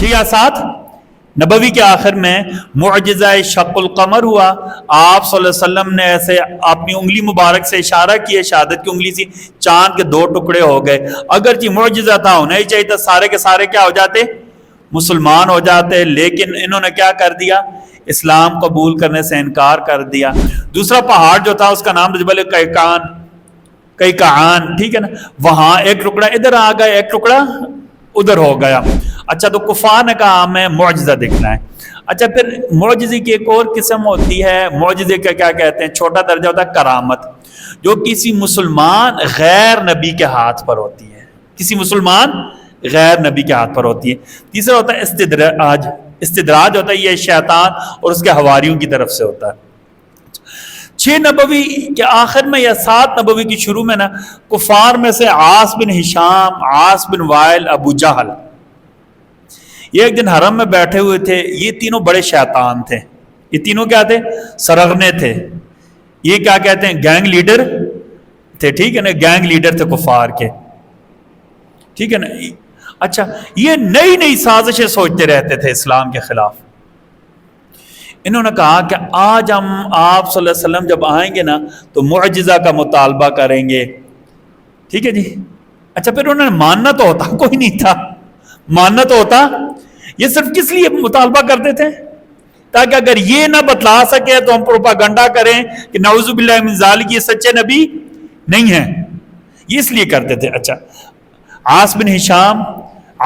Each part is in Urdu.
6 یا 7 نبوی کے آخر میں معجزہ شق القمر ہوا. آپ صلی اللہ علیہ وسلم نے ایسے اپنی انگلی مبارک سے اشارہ کیا، شہادت کی انگلی سے، چاند کے 2 ٹکڑے ہو گئے. اگرچہ معجزہ تھا، ہونا ہی چاہیے تھا، سارے کے سارے کیا ہو جاتے؟ مسلمان ہو جاتے. لیکن انہوں نے کیا کر دیا؟ اسلام قبول کرنے سے انکار کر دیا. دوسرا پہاڑ جو تھا اس کا نام جبل کیکان، ٹھیک ہے نا، وہاں ایک ٹکڑا ادھر آ گیا، ایک ٹکڑا ادھر ہو گیا. اچھا، تو کفار نے کہا ہمیں معجزہ دیکھنا ہے. اچھا، پھر معجزے کی ایک اور قسم ہوتی ہے، معجزے کا کیا کہتے ہیں، چھوٹا درجہ ہوتا ہے کرامت، جو کسی مسلمان غیر نبی کے ہاتھ پر ہوتی ہے. کسی مسلمان غیر نبی کے ہاتھ پر ہوتی ہے. تیسرا ہوتا ہے استدراج. استدراج ہوتا ہے یہ شیطان اور اس کے حواریوں کی طرف سے ہوتا ہے. 6 نبوی کے آخر میں یا 7 نبوی کی شروع میں نا، کفار میں سے عاص بن ہشام، عاص بن وائل، ابو جہل، یہ ایک دن حرم میں بیٹھے ہوئے تھے. یہ تینوں بڑے شیطان تھے. یہ تینوں کیا تھے؟ سرغنے تھے. یہ کیا کہتے ہیں؟ گینگ لیڈر تھے، ٹھیک ہے نا، گینگ لیڈر تھے کفار کے، ٹھیک ہے نا. اچھا، یہ نئی نئی سازشیں سوچتے رہتے تھے اسلام کے خلاف. انہوں نے کہا کہ آج ہم آپ صلی اللہ علیہ وسلم جب آئیں گے نا تو معجزہ کا مطالبہ کریں گے، ٹھیک ہے جی. اچھا، پھر انہوں نے ماننا تو ہوتا کوئی نہیں تھا، ماننا تو ہوتا. یہ صرف کس لیے مطالبہ کرتے تھے؟ تاکہ اگر یہ نہ بتلا سکے تو ہم پروپاگنڈا کریں کہ نعوذ باللہ من ذالک یہ سچے نبی نہیں ہیں. یہ اس لیے کرتے تھے. اچھا، عاص بن ہشام،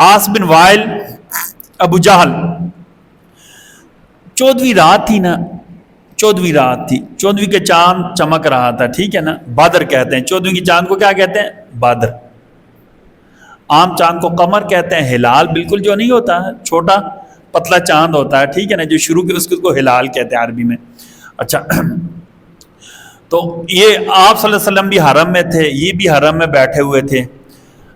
عاص بن وائل، ابو جہل. 14ویں رات تھی نا، 14ویں رات تھی، 14ویں کے چاند چمک رہا تھا، ٹھیک ہے نا، بدر کہتے ہیں. 14ویں کی چاند کو کیا کہتے ہیں؟ بدر. عام چاند کو قمر کہتے ہیں. ہلال بالکل جو نہیں ہوتا، چھوٹا پتلا چاند ہوتا ہے، ٹھیک ہے نا، جو شروع کے اس کو ہلال کہتے ہیں عربی میں. اچھا، تو یہ آپ صلی اللہ علیہ وسلم بھی حرم میں تھے، یہ بھی حرم میں بیٹھے ہوئے تھے.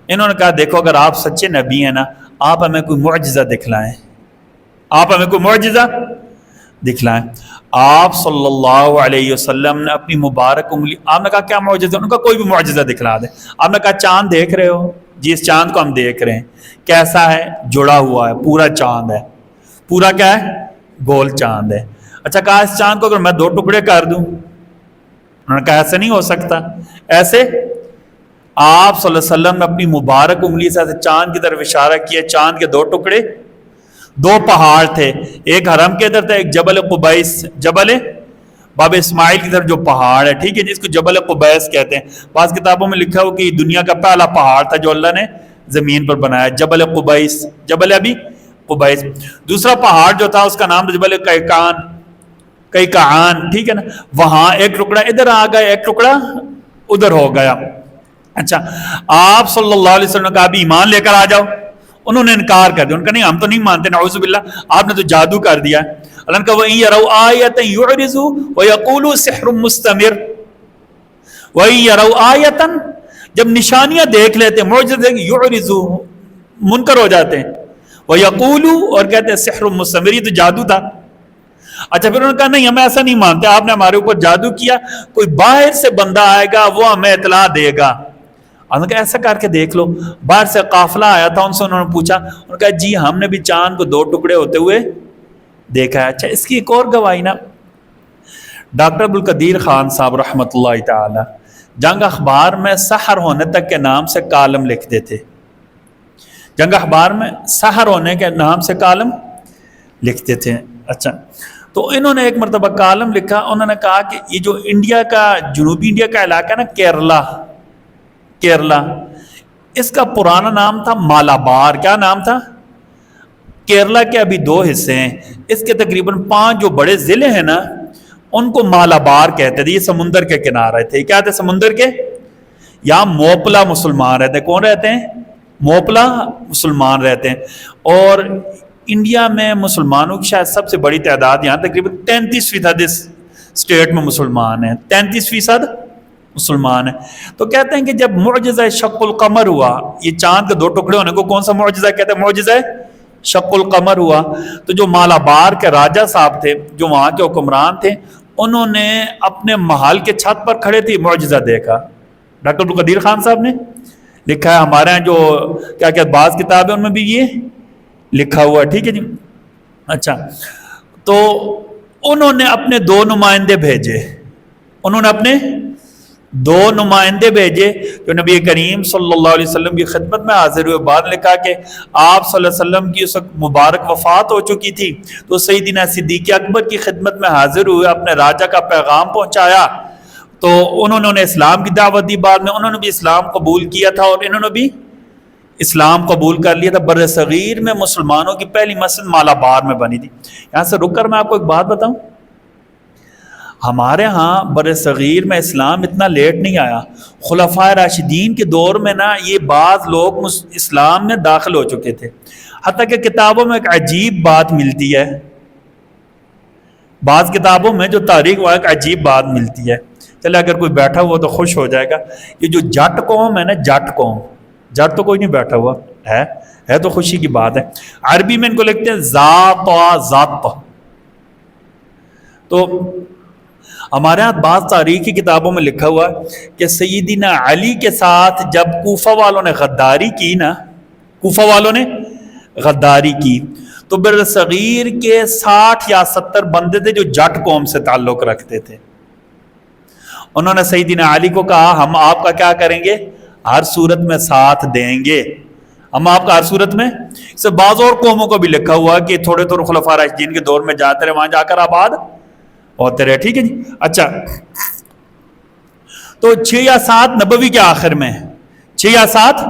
انہوں نے کہا دیکھو اگر آپ سچے نبی ہیں نا، آپ ہمیں کوئی معجزہ دکھلائیں، آپ ہمیں کوئی معجزہ دکھلائیں. آپ صلی اللہ علیہ وسلم نے اپنی مبارک انگلی، آپ نے کہا کیا معجزہ؟ انہوں نے کہا کوئی بھی معجزہ دکھلا دیں. آپ نے کہا چاند دیکھ رہے ہو؟ جی، اس چاند کو ہم دیکھ رہے ہیں. کیسا ہے؟ جڑا ہوا ہے، پورا چاند ہے، پورا کیا ہے؟ گول چاند ہے. اچھا، کہا اس چاند کو اگر میں 2 ٹکڑے کر دوں؟ انہوں نے کہا ایسے نہیں ہو سکتا. ایسے آپ صلی اللہ علیہ وسلم نے اپنی مبارک انگلی سے چاند کی طرف اشارہ کیا. چاند کے 2 ٹکڑے، 2 پہاڑ تھے، ایک حرم کے ادھر تھا، ایک جبل قبیس، جبل باب اسماعیل کی طرف جو پہاڑ ہے، ٹھیک ہے، جس کو جبل قبیس کہتے ہیں. بعض کتابوں میں لکھا ہو کہ یہ دنیا کا پہلا پہاڑ تھا جو اللہ نے زمین پر بنایا، جبل قبیس، جبل ابھی قبیس. دوسرا پہاڑ جو تھا اس کا نام جبل کیکان، ٹھیک ہے نا، وہاں ایک ٹکڑا ادھر آ گیا، ایک ٹکڑا ادھر ہو گیا. اچھا، آپ صلی اللہ علیہ وسلم نے کہا ابھی ایمان لے کر آ جاؤ. انہوں نے انکار کر دیا. ان کا نہیں، ہم تو نہیں مانتے، نعوذ باللہ، آپ نے تو جادو کر دیا. اللہ نے کہا وَإِن يَرَوْا آيَةً يُعْرِضُوا وَيَقُولُوا سِحْرٌ مُسْتَمِرٌ. وَإِن يَرَوْا آيَةً، جب نشانیاں دیکھ لیتے، معجزہ دیکھ، يُعْرِضُوا، منکر ہو جاتے ہیں، وَيَقُولُوا، اور کہتے ہیں سِحْرٌ مُسْتَمِرٌ، یہ تو جادو تھا. اچھا، پھر انہوں نے کہا نہیں، ہمیں ایسا نہیں مانتے، آپ نے ہمارے اوپر جادو کیا، کوئی باہر سے بندہ آئے گا وہ ہمیں اطلاع دے گا. انہوں نے کہا ایسا کر کے دیکھ لو. باہر سے قافلہ آیا تھا، ان سے انہوں نے پوچھا، انہوں نے کہا جی ہم نے بھی چاند کو 2 ٹکڑے ہوتے ہوئے دیکھا ہے. اچھا، اس کی ایک اور گواہی نا، ڈاکٹر ابوالقدیر خان صاحب رحمۃ اللہ تعالی جنگ اخبار میں سحر ہونے تک کے نام سے کالم لکھتے تھے. جنگ اخبار میں سحر ہونے کے نام سے کالم لکھتے تھے. اچھا، تو انہوں نے ایک مرتبہ کالم لکھا. انہوں نے کہا کہ یہ جو انڈیا کا، جنوبی انڈیا کا علاقہ ہے نا، کیرلا، اس کا پرانا نام تھا مالابار. کیا نام تھا؟ کیرلا کے ابھی 2 حصے ہیں، اس کے تقریباً 5 جو بڑے ضلع ہیں نا ان کو مالابار کہتے تھے. یہ سمندر کے کنارے تھے. کیا تھے؟ سمندر کے. یہاں موپلا مسلمان رہتے ہیں. کون رہتے ہیں؟ موپلا مسلمان رہتے ہیں. اور انڈیا میں مسلمانوں کی شاید سب سے بڑی تعداد یہاں تقریباً 33% اس اسٹیٹ میں مسلمان ہیں. 33% مسلمان ہیں. تو کہتے ہیں کہ جب معجزہ شق القمر ہوا، یہ چاند کے 2 ٹکڑے ہونے کو کون سا معجزہ کہتے ہیں؟ معجزہ شق القمر ہوا. تو جو مالابار کے راجہ صاحب تھے، جو وہاں کے حکمران تھے، انہوں نے اپنے محل کے چھت پر کھڑے تھے، معجزہ دیکھا. ڈاکٹر ابوالقدیر خان صاحب نے لکھا ہے. ہمارے ہیں جو کیا بعض کتابیں ان میں بھی یہ لکھا ہوا ہے، ٹھیک ہے جی. اچھا، تو انہوں نے اپنے 2 نمائندے بھیجے، انہوں نے اپنے 2 نمائندے بھیجے جو نبی کریم صلی اللہ علیہ وسلم کی خدمت میں حاضر ہوئے. بعد لکھا کہ آپ صلی اللہ علیہ وسلم کی اس وقت مبارک وفات ہو چکی تھی، تو سیدنا صدیق اکبر کی خدمت میں حاضر ہوئے، اپنے راجہ کا پیغام پہنچایا. تو انہوں نے اسلام کی دعوت دی، بعد میں انہوں نے بھی اسلام قبول کیا تھا اور انہوں نے بھی اسلام قبول کر لیا تھا. بر صغیر میں مسلمانوں کی پہلی مسجد مالابار میں بنی تھی. یہاں سے رک کر میں آپ کو ایک بات بتاؤں، ہمارے ہاں بر صغیر میں اسلام اتنا لیٹ نہیں آیا. خلفائے راشدین کے دور میں نا یہ بعض لوگ اسلام میں داخل ہو چکے تھے. حتیٰ کہ کتابوں میں ایک عجیب بات ملتی ہے، بعض کتابوں میں جو تاریخ وہ ایک عجیب بات ملتی ہے. چلے اگر کوئی بیٹھا ہوا تو خوش ہو جائے گا. یہ جو جٹ قوم ہے نا، جٹ قوم، جٹ تو کوئی نہیں بیٹھا ہوا ہے تو خوشی کی بات ہے. عربی میں ان کو لکھتے ہیں ذات ذات. تو ہمارے ہاں بعض تاریخی کتابوں میں لکھا ہوا کہ سیدنا علی کے ساتھ جب کوفہ والوں نے غداری کی نا، کوفہ والوں نے غداری کی، تو بر صغیر کے 60 یا 70 بندے تھے جو جٹ قوم سے تعلق رکھتے تھے. انہوں نے سیدنا علی کو کہا ہم آپ کا کیا کریں گے، ہر صورت میں ساتھ دیں گے، ہم آپ کا ہر صورت میں. اس سے بعض اور قوموں کو بھی لکھا ہوا کہ تھوڑے تھوڑے خلفاء راشدین کے دور میں جاتے رہے، وہاں جا کر آباد ہوتے رہے. ٹھیک ہے جی. اچھا، تو 6 یا 7 نبوی کے آخر میں، 6 یا 7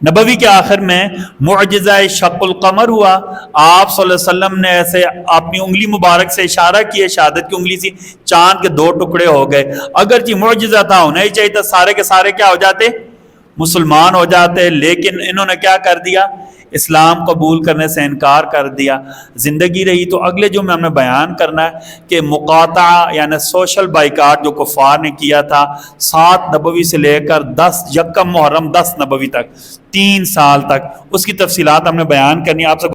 نبوی کے آخر میں معجزہ شق القمر ہوا. آپ صلی اللہ علیہ وسلم نے ایسے اپنی انگلی مبارک سے اشارہ کیا، شہادت کی انگلی سی، چاند کے 2 ٹکڑے ہو گئے. اگرچہ معجزہ تھا، ہونا ہی چاہیے تھا، سارے کے سارے کیا ہو جاتے، مسلمان ہو جاتے. لیکن انہوں نے کیا کر دیا، اسلام قبول کرنے سے انکار کر دیا. زندگی رہی تو اگلے جو میں ہم نے بیان کرنا ہے کہ مقاطعہ یعنی سوشل بائیکاٹ جو کفار نے کیا تھا 7 نبوی سے لے کر 10 یکم محرم 10 نبوی تک، 3 سال تک، اس کی تفصیلات ہم نے بیان کرنی. آپ سے